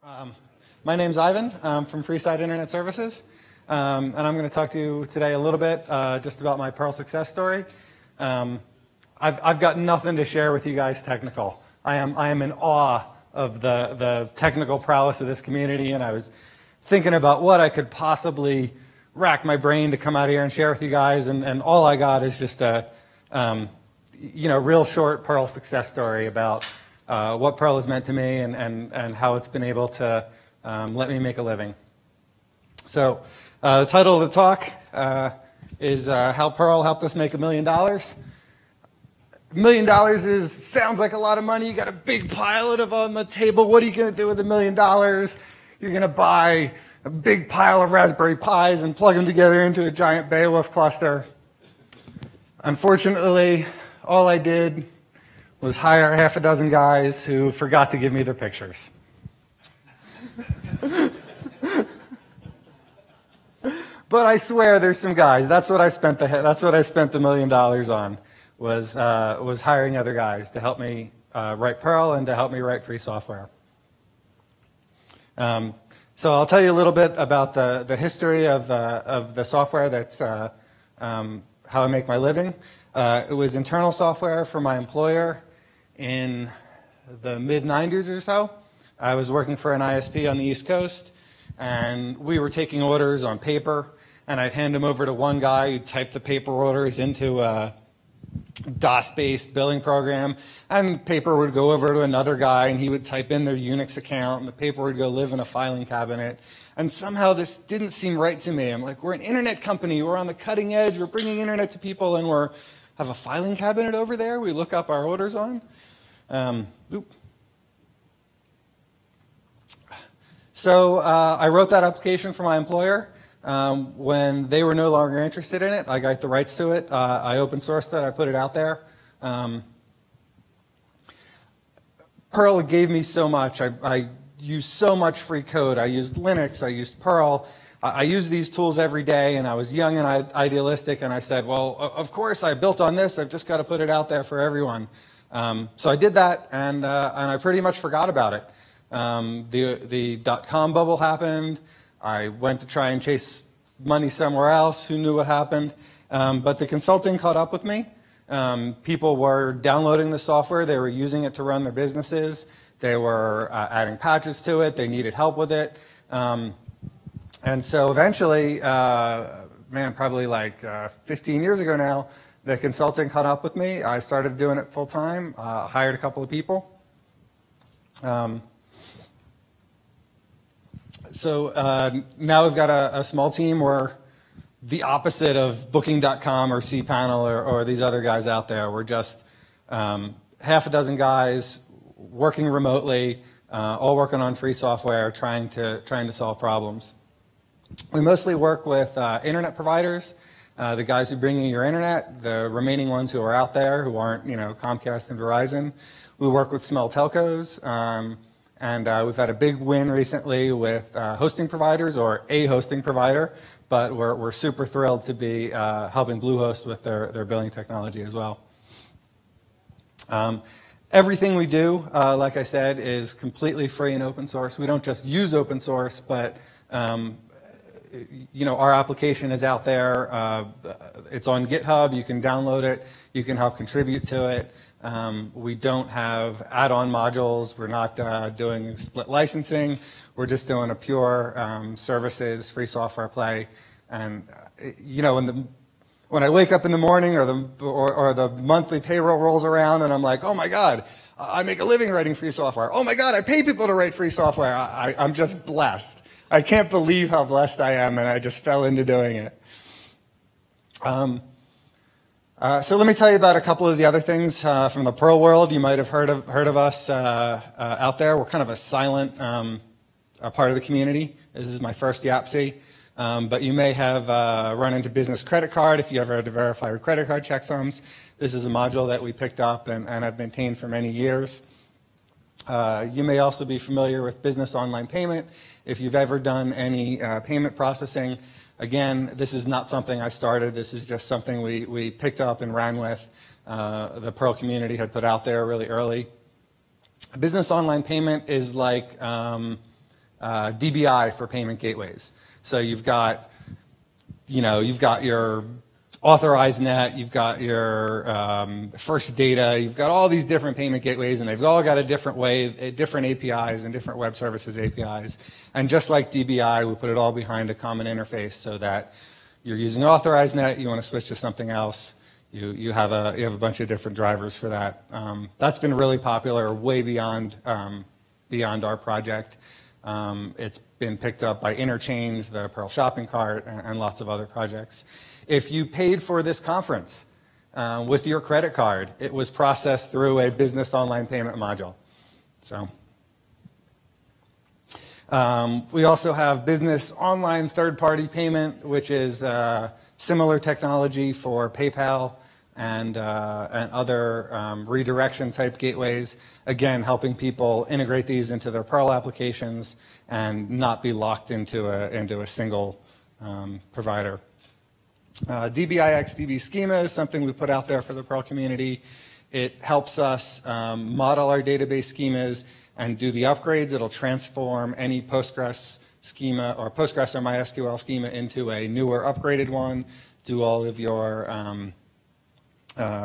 Um, my name's Ivan. I'm from Freeside Internet Services, and I'm going to talk to you today a little bit just about my Perl success story. I've got nothing to share with you guys technical. I am in awe of the technical prowess of this community, and I was thinking about what I could possibly rack my brain to come out here and share with you guys, and all I got is just a real short Perl success story about what Perl has meant to me and how it's been able to let me make a living. So the title of the talk is How Perl Helped Us Make $1 Million. $1 million sounds like a lot of money. You got a big pile of it on the table. What are you going to do with $1 million? You're going to buy a big pile of Raspberry Pis and plug them together into a giant Beowulf cluster. Unfortunately, all I did was hire half a dozen guys who forgot to give me their pictures. But I swear there's some guys. That's what I spent the $1 million on, was hiring other guys to help me write Perl and to help me write free software. So I'll tell you a little bit about the history of the software. That's how I make my living. It was internal software for my employer in the mid-90s or so. I was working for an ISP on the East Coast, and we were taking orders on paper, and I'd hand them over to one guy who'd type the paper orders into a DOS-based billing program, and paper would go over to another guy, and he would type in their Unix account, and the paper would go live in a filing cabinet. And somehow this didn't seem right to me. I'm like, we're an internet company, we're on the cutting edge, we're bringing internet to people, and we have a filing cabinet over there we look up our orders on. So I wrote that application for my employer. When they were no longer interested in it, I got the rights to it. I open sourced it. I put it out there. Perl gave me so much. I used so much free code. I used Linux. I used Perl. I use these tools every day, and I was young and idealistic, and I said, well, of course I built on this. I've just got to put it out there for everyone. So I did that, and I pretty much forgot about it. The .com bubble happened. I went to try and chase money somewhere else. Who knew what happened? But the consulting caught up with me. People were downloading the software. They were using it to run their businesses. They were adding patches to it. They needed help with it. And so eventually, probably like 15 years ago now, the consulting caught up with me. I started doing it full time, hired a couple of people. So now we've got a small team. We're the opposite of Booking.com or cPanel or these other guys out there. We're just half a dozen guys working remotely, all working on free software, trying to solve problems. We mostly work with internet providers, the guys who bring you your internet, the remaining ones who are out there who aren't, Comcast and Verizon. We work with small telcos, and we've had a big win recently with hosting providers or a hosting provider, but we're super thrilled to be helping Bluehost with their billing technology as well. Everything we do, like I said, is completely free and open source. We don't just use open source, but our application is out there. It's on GitHub. You can download it. You can help contribute to it. We don't have add-on modules. We're not doing split licensing. We're just doing a pure services, free software play. And when I wake up in the morning or the monthly payroll rolls around, and I'm like, oh my God, I make a living writing free software. Oh my God, I pay people to write free software. I'm just blessed. I can't believe how blessed I am, and I just fell into doing it. So let me tell you about a couple of the other things from the Perl world. You might have heard of us out there. We're kind of a silent part of the community. This is my first YAPC. But you may have run into business credit card if you ever had to verify your credit card checksums. This is a module that we picked up and have maintained for many years. You may also be familiar with business online payment. If you've ever done any payment processing, again, this is not something I started. This is just something we picked up and ran with. The Perl community had put out there really early. Business online payment is like DBI for payment gateways. So you've got your authorized net, you've got your first data, you've got all these different payment gateways, and they've all got a different way, different APIs and different web services APIs. And just like DBI, we put it all behind a common interface so that you're using authorized net, you want to switch to something else, you have a bunch of different drivers for that. That's been really popular, way beyond our project. It's been picked up by Interchange, the Perl shopping cart, and lots of other projects. If you paid for this conference with your credit card, it was processed through a business online payment module. So we also have business online third-party payment, which is similar technology for PayPal and other redirection type gateways. Again, helping people integrate these into their Perl applications and not be locked into a single provider. DBIX DB schema is something we put out there for the Perl community. It helps us model our database schemas and do the upgrades. It'll transform any Postgres schema or Postgres or MySQL schema into a newer upgraded one, do all of your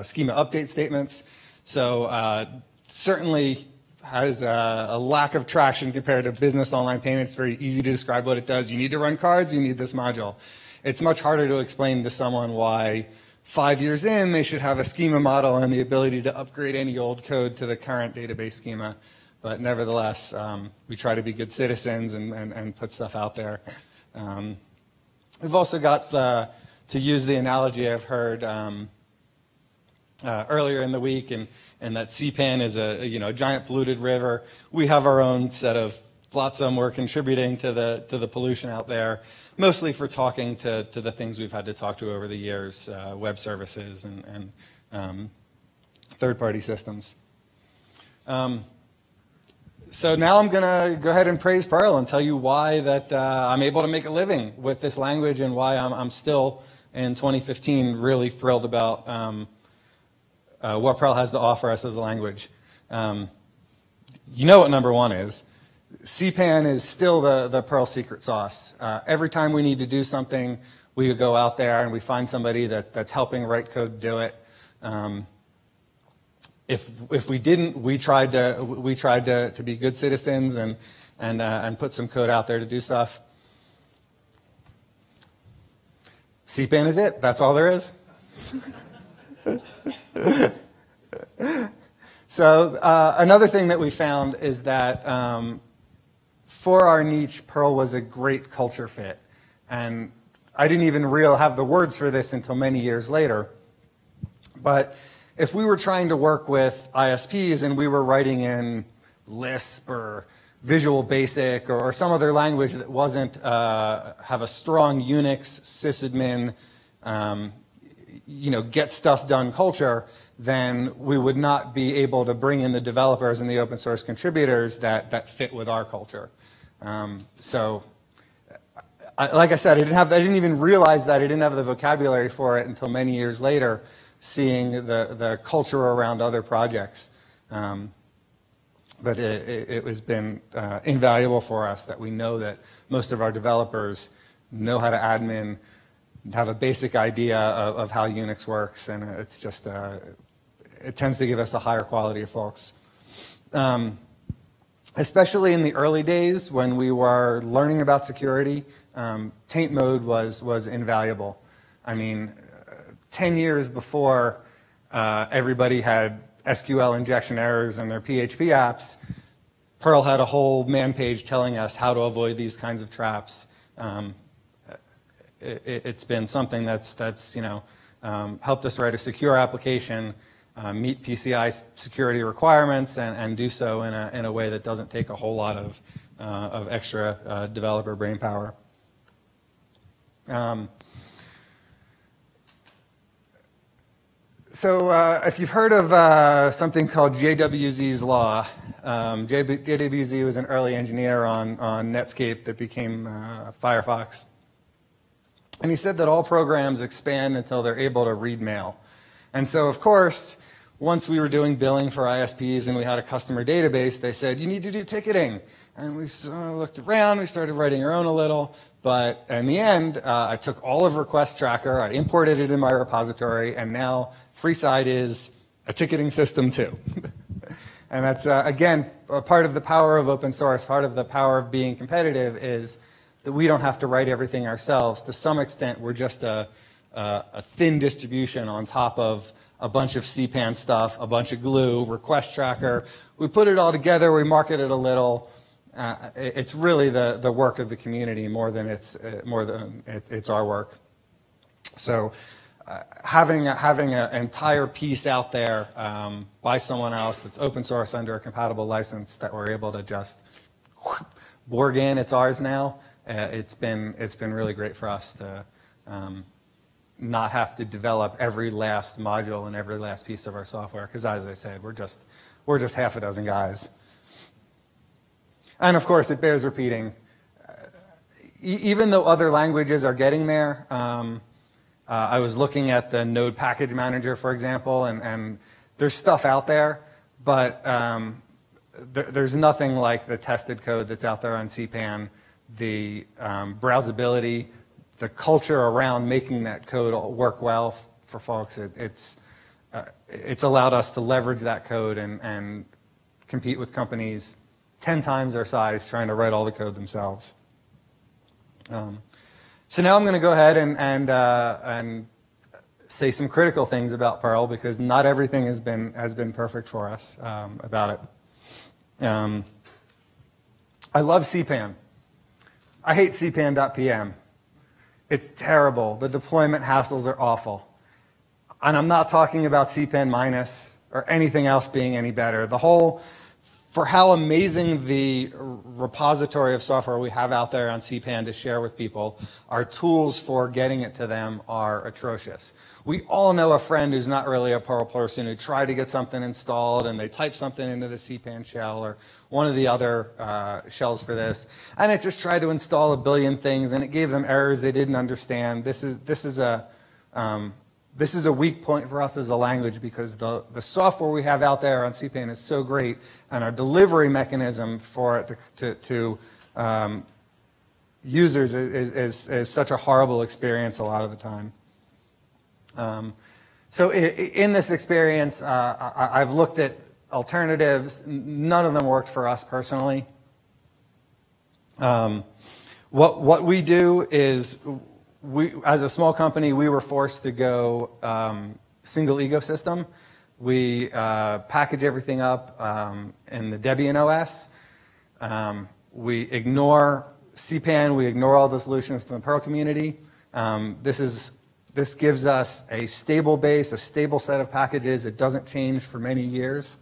schema update statements. So certainly has a lack of traction compared to business online payments. It's very easy to describe what it does. You need to run cards, you need this module. It's much harder to explain to someone why 5 years in they should have a schema model and the ability to upgrade any old code to the current database schema. But nevertheless, we try to be good citizens and put stuff out there. We've also got, to use the analogy I've heard earlier in the week, and that CPAN is a giant polluted river. We have our own set of flotsam we're contributing to the pollution out there, mostly for talking to the things we've had to talk to over the years, web services and third-party systems. So now I'm going to go ahead and praise Perl and tell you why that I'm able to make a living with this language and why I'm still, in 2015, really thrilled about what Perl has to offer us as a language. You know what number one is. CPAN is still the Perl secret sauce. Every time we need to do something, we go out there and we find somebody that's helping write code do it. If we didn't, we tried to be good citizens and put some code out there to do stuff. CPAN is it. That's all there is. So another thing that we found is that for our niche, Perl was a great culture fit. And I didn't even have the words for this until many years later. But if we were trying to work with ISPs and we were writing in Lisp or Visual Basic or some other language that wasn't have a strong Unix sysadmin get stuff done culture, then we would not be able to bring in the developers and the open source contributors that fit with our culture. Like I said, I didn't even realize that. I didn't have the vocabulary for it until many years later, seeing the culture around other projects. But it has been invaluable for us that we know that most of our developers know how to admin, have a basic idea of how Unix works, and it's just, it tends to give us a higher quality of folks. Especially in the early days when we were learning about security, taint mode was invaluable. I mean, 10 years before everybody had SQL injection errors in their PHP apps, Perl had a whole man page telling us how to avoid these kinds of traps. It's been something that's helped us write a secure application, meet PCI security requirements, and do so in a way that doesn't take a whole lot of extra developer brain power. So if you've heard of something called JWZ's law, JWZ was an early engineer on Netscape that became Firefox. And he said that all programs expand until they're able to read mail. And so, of course, once we were doing billing for ISPs and we had a customer database, they said, you need to do ticketing. and we looked around, we started writing our own a little, but in the end, I took all of Request Tracker, I imported it in my repository, and now Freeside is a ticketing system too. And that's, again, part of the power of open source, part of the power of being competitive is that we don't have to write everything ourselves. To some extent, we're just a thin distribution on top of a bunch of CPAN stuff, a bunch of glue, Request Tracker. We put it all together, we market it a little. It's really the work of the community more than it's our work. So having an entire piece out there by someone else that's open source under a compatible license that we're able to just Borg in, it's ours now. It's been really great for us to not have to develop every last module and every last piece of our software, because as I said, we're just half a dozen guys. And of course, it bears repeating. Even though other languages are getting there, I was looking at the Node Package Manager, for example, and there's stuff out there, but there's nothing like the tested code that's out there on CPAN, the browsability, the culture around making that code work well for folks. It's allowed us to leverage that code and compete with companies 10 times our size trying to write all the code themselves. So now I'm going to go ahead and say some critical things about Perl, because not everything has been perfect for us about it. I love CPAN. I hate cpan.pm. It's terrible. The deployment hassles are awful. And I'm not talking about cpan minus or anything else being any better. For how amazing the repository of software we have out there on CPAN to share with people, our tools for getting it to them are atrocious. We all know a friend who's not really a Perl person who tried to get something installed and they typed something into the CPAN shell or one of the other shells for this, and it just tried to install a billion things and it gave them errors they didn't understand. This is a weak point for us as a language, because the software we have out there on CPAN is so great, and our delivery mechanism for it to users is such a horrible experience a lot of the time. So in this experience, I've looked at alternatives. None of them worked for us personally. What we do is, as a small company, we were forced to go single ecosystem. We package everything up in the Debian OS. We ignore CPAN. We ignore all the solutions to the Perl community. This gives us a stable base, a stable set of packages. It doesn't change for many years.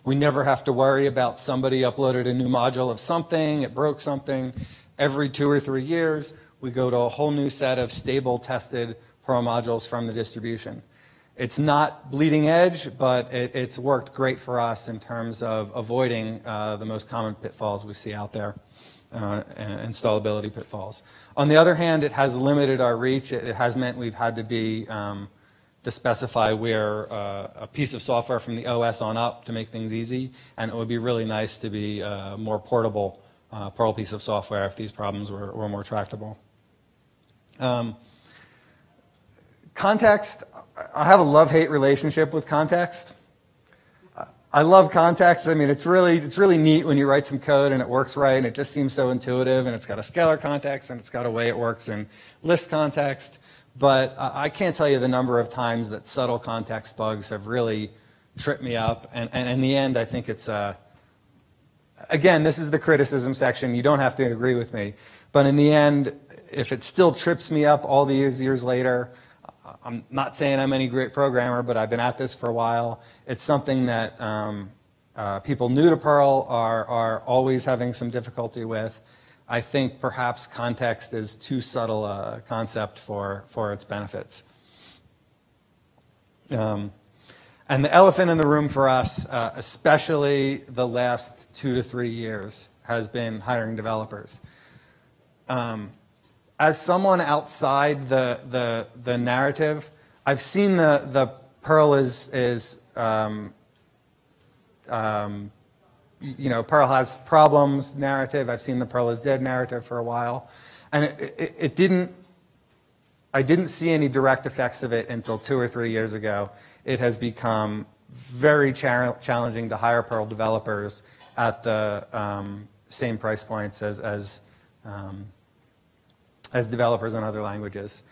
We never have to worry about somebody uploaded a new module of something, it broke something. Every 2 or 3 years, we go to a whole new set of stable, tested Perl modules from the distribution. It's not bleeding edge, but it's worked great for us in terms of avoiding the most common pitfalls we see out there, installability pitfalls. On the other hand, it has limited our reach. It has meant we've had to specify where a piece of software from the OS on up to make things easy, and it would be really nice to be a more portable Perl piece of software if these problems were more tractable. Context, I have a love-hate relationship with context. I love context. I mean, it's really neat when you write some code and it works right and it just seems so intuitive, and it's got a scalar context and it's got a way it works in list context. But I can't tell you the number of times that subtle context bugs have really tripped me up. And in the end, I think it's, again, this is the criticism section. You don't have to agree with me. But in the end, if it still trips me up all these years later, I'm not saying I'm any great programmer, but I've been at this for a while. It's something that people new to Perl are always having some difficulty with. I think perhaps context is too subtle a concept for its benefits. And the elephant in the room for us, especially the last 2 to 3 years, has been hiring developers. As someone outside the narrative, I've seen the Perl is you know, Perl has problems narrative. I've seen the Perl is dead narrative for a while, and I didn't see any direct effects of it until 2 or 3 years ago. It has become very challenging to hire Perl developers at the same price points as developers in other languages.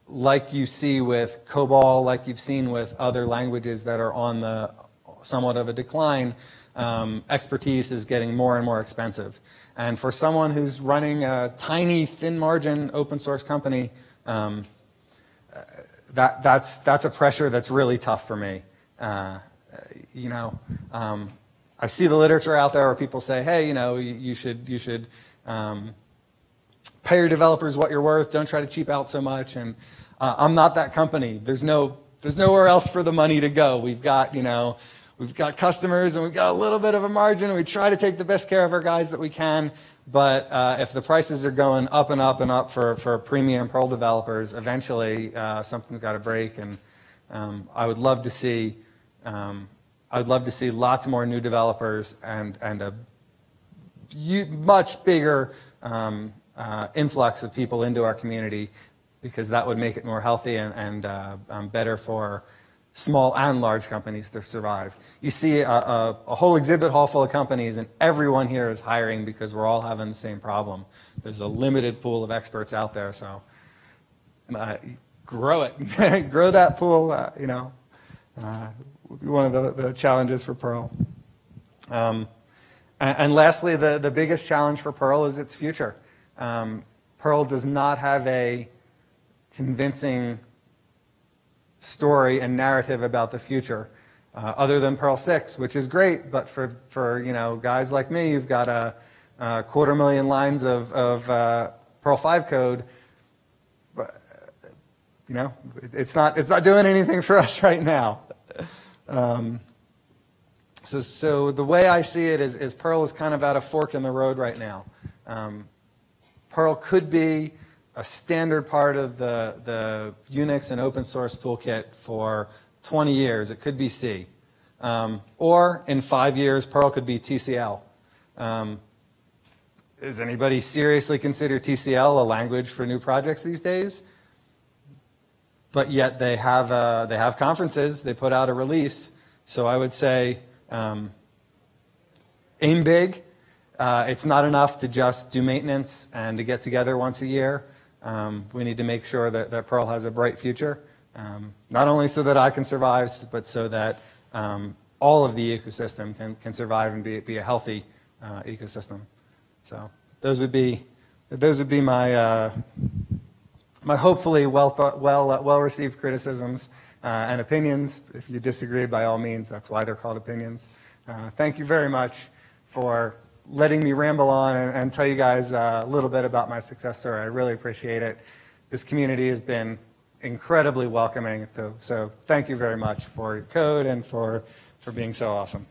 Like you see with COBOL, like you've seen with other languages that are on the somewhat of a decline, expertise is getting more and more expensive. And for someone who's running a tiny, thin margin open source company, that's a pressure that's really tough for me. You know, I see the literature out there where people say, hey, you know, you should pay your developers what you're worth. Don't try to cheap out so much. And I'm not that company. There's nowhere else for the money to go. We've got, you know, we've got customers and we've got a little bit of a margin. And we try to take the best care of our guys that we can. But if the prices are going up and up and up for premium Perl developers, eventually something's got to break. And I would love to see lots more new developers and a much bigger influx of people into our community, because that would make it more healthy and better for small and large companies to survive. You see a whole exhibit hall full of companies, and everyone here is hiring because we're all having the same problem. There's a limited pool of experts out there, so grow it. Grow that pool, you know. Would be one of the challenges for Perl. And lastly, the biggest challenge for Perl is its future. Perl does not have a convincing story and narrative about the future, other than Perl 6, which is great, but for you know, guys like me, you've got a 250,000 lines of Perl 5 code, but you know, it's not doing anything for us right now. So the way I see it is Perl is kind of at a fork in the road right now. Perl could be a standard part of the Unix and open source toolkit for 20 years. It could be C. Or in 5 years, Perl could be TCL. Does anybody seriously consider TCL a language for new projects these days? But yet they have conferences. They put out a release. So I would say aim big. It's not enough to just do maintenance and to get together once a year. We need to make sure that Perl has a bright future, not only so that I can survive, but so that all of the ecosystem can survive and be a healthy ecosystem. So those would be my my hopefully well received criticisms and opinions. If you disagree, by all means, that's why they're called opinions. Thank you very much for letting me ramble on and tell you guys a little bit about my success story. I really appreciate it. This community has been incredibly welcoming, so thank you very much for your code and for being so awesome.